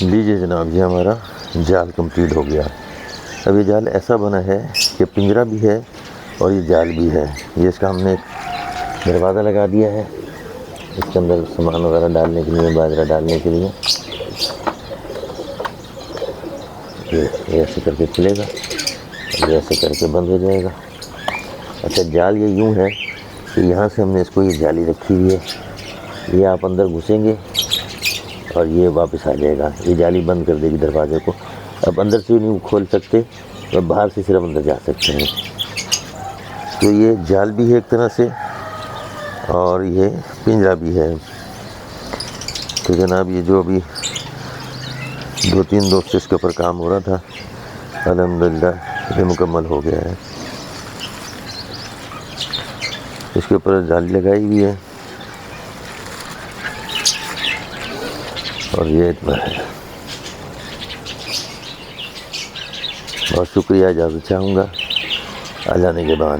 لیجیے جناب، یہ ہمارا جال کمپلیٹ ہو گیا۔ اب یہ جال ایسا بنا ہے کہ پنجرا بھی ہے اور یہ جال بھی ہے۔ یہ اس کا ہم نے ایک دروازہ لگا دیا ہے، اس کے اندر سامان وغیرہ ڈالنے کے لیے، باجرہ ڈالنے کے لیے۔ یہ ایسے کر کے کھلے گا اور یہ ایسے کر کے بند ہو جائے گا۔ اچھا، جال یہ یوں ہے کہ یہاں سے ہم نے اس کو یہ جالی رکھی ہوئی ہے، یہ آپ اندر گھسیں گے اور یہ واپس آ جائے گا، یہ جالی بند کر دے گی دروازے کو۔ اب اندر سے نہیں کھول سکتے، تو باہر سے صرف اندر جا سکتے ہیں۔ تو یہ جال بھی ہے ایک طرح سے اور یہ پنجرا بھی ہے۔ تو جناب یہ جو ابھی 2-3 دوست سے اس کے اوپر کام ہو رہا تھا، الحمدللہ یہ مکمل ہو گیا ہے۔ اس کے اوپر جالی لگائی ہوئی ہے اور یہ اتنا ہے۔ بہت شکریہ، اجازت چاہوں گا آ جانے کے بعد۔